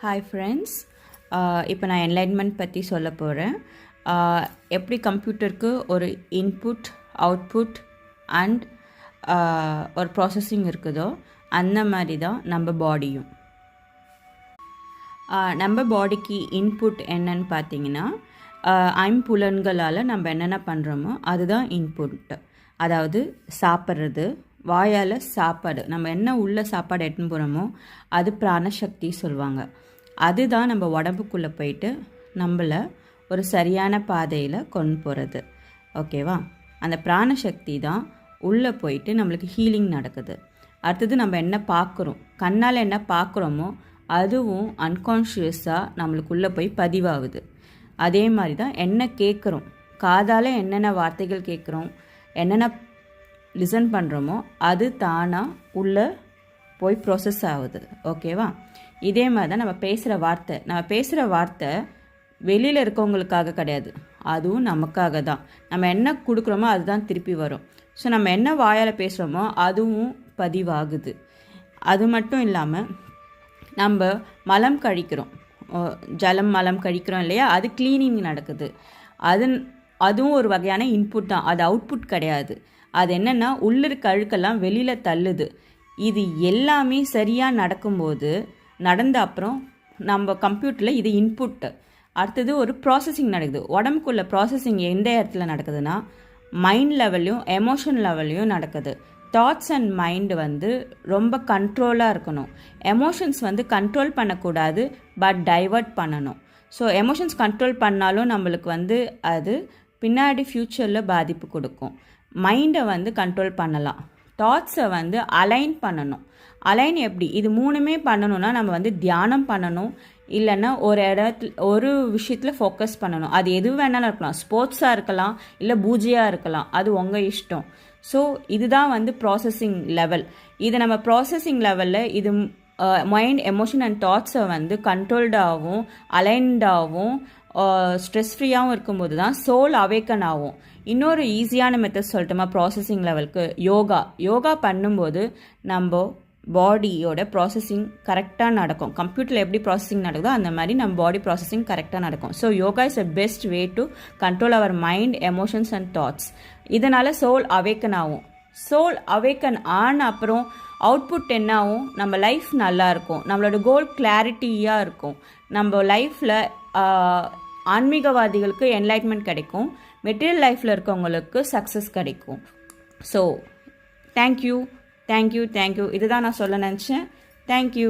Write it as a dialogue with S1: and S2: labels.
S1: Hi friends, இப்போ நான் enlightenment பற்றி சொல்ல போகிறேன். எப்படி கம்ப்யூட்டருக்கு ஒரு இன்புட், அவுட்புட் அண்ட் ஒரு ப்ராசஸிங் இருக்குதோ அந்த மாதிரி தான் நம்ம பாடியும். நம்ம பாடிக்கு இன்புட் என்னன்னு பார்த்தீங்கன்னா, ஐம்புலன்களால் நம்ம என்னென்ன பண்ணுறோமோ அதுதான் இன்புட். அதாவது சாப்பிட்றது, வாயால் சாப்பாடு, நம்ம என்ன உள்ள சாப்பாடு எடுத்துன்னு போகிறோமோ அது பிராணசக்தி சொல்லுவாங்க. அதுதான் நம்ம உடம்புக்குள்ளே போயிட்டு நம்மளை ஒரு சரியான பாதையில் கொண்டு போகிறது. ஓகேவா? அந்த பிராணசக்தி தான் உள்ளே போயிட்டு நம்மளுக்கு ஹீலிங் நடக்குது. அடுத்தது நம்ம என்ன பார்க்குறோம், கண்ணால் என்ன பார்க்குறோமோ அதுவும் அன்கான்ஷியஸாக நம்மளுக்குள்ளே போய் பதிவாகுது. அதே மாதிரி தான் என்ன கேட்குறோம், காதால் என்னென்ன வார்த்தைகள் கேட்குறோம், என்னென்ன லிசன் பண்ணுறோமோ அது தானாக உள்ளே போய் ப்ராசஸ் ஆகுது. ஓகேவா? இதே மாதிரி தான் நம்ம பேசுகிற வார்த்தை வெளியில் இருக்கவங்களுக்காக கிடையாது, அதுவும் நமக்காக தான். நம்ம என்ன கொடுக்குறோமோ அதுதான் திருப்பி வரும். ஸோ நம்ம என்ன வாயால் பேசுகிறோமோ அதுவும் பதிவாகுது. அது மட்டும் இல்லாமல் நம்ம மலம் கழிக்கிறோம், மலம் கழிக்கிறோம் இல்லையா, அது க்ளீனிங் நடக்குது. அதுவும் ஒரு வகையான இன்புட் தான், அது அவுட்புட் கிடையாது. அது என்னென்னா உள்ளிருக்க அழுக்கெல்லாம் வெளியில் தள்ளுது. இது எல்லாமே சரியாக நடக்கும்போது நடந்த அப்புறம் நம்ம கம்ப்யூட்டரில் இது இன்புட்டு. அடுத்தது ஒரு ப்ராசஸிங் நடக்குது. உடம்புக்குள்ள ப்ராசஸிங் எந்த இடத்துல நடக்குதுன்னா மைண்ட் லெவல்லையும் எமோஷன் லெவல்லையும் நடக்குது. தாட்ஸ் அண்ட் மைண்டு ரொம்ப கண்ட்ரோலாக இருக்கணும். எமோஷன்ஸ் கண்ட்ரோல் பண்ணக்கூடாது, பட் டைவர்ட் பண்ணணும். ஸோ எமோஷன்ஸ் கண்ட்ரோல் பண்ணாலும் நம்மளுக்கு அது பின்னாடி ஃப்யூச்சரில் பாதிப்பு கொடுக்கும். மைண்டை கண்ட்ரோல் பண்ணலாம், தாட்ஸை அலைன் பண்ணணும். அலைன் எப்படி? இது மூணுமே பண்ணணும்னா நம்ம தியானம் பண்ணணும், இல்லைன்னா ஒரு விஷயத்தில் ஃபோக்கஸ் பண்ணணும். அது எது வேணாலும் இருக்கலாம், ஸ்போர்ட்ஸாக இருக்கலாம், இல்லை பூஜையாக இருக்கலாம், அது உங்கள் இஷ்டம். ஸோ இதுதான் ப்ராசஸிங் லெவல். இது நம்ம ப்ராசஸிங் லெவலில் இது மைண்ட், எமோஷன் அண்ட் தாட்ஸை கண்ட்ரோல்டாகவும் அலைன்டாகவும் ஸ்ட்ரெஸ் ஃப்ரீயாகவும் இருக்கும்போது தான் சோல் அவேக்கன் ஆகும். இன்னொரு ஈஸியான மெத்தட் சொல்லட்டுமா ப்ராசஸிங் லெவலுக்கு? யோகா பண்ணும்போது நம்ம பாடியோட ப்ராசஸிங் கரெக்டாக நடக்கும். கம்ப்யூட்டரில் எப்படி ப்ராசஸிங் நடக்குதோ அந்த மாதிரி நம்ம பாடி ப்ராசஸிங் கரெக்டாக நடக்கும். So yoga is a best way to control our mind, emotions and thoughts. இதனால் சோல் அவேக்கன் ஆகும். சோல் அவேக்கன் ஆன அப்புறம் அவுட்புட் என்ன ஆகும்? நம்ம லைஃப் நல்லாயிருக்கும், நம்மளோட கோல் கிளாரிட்டியாக இருக்கும். நம்ம லைஃப்பில் ஆன்மீகவாதிகளுக்கு என்லைட்மெண்ட் கிடைக்கும், மெட்டீரியல் லைஃப்பில் இருக்கவங்களுக்கு சக்ஸஸ் கிடைக்கும். So thank you. இதுதான் நான் சொல்ல நினச்சேன். தேங்க்யூ.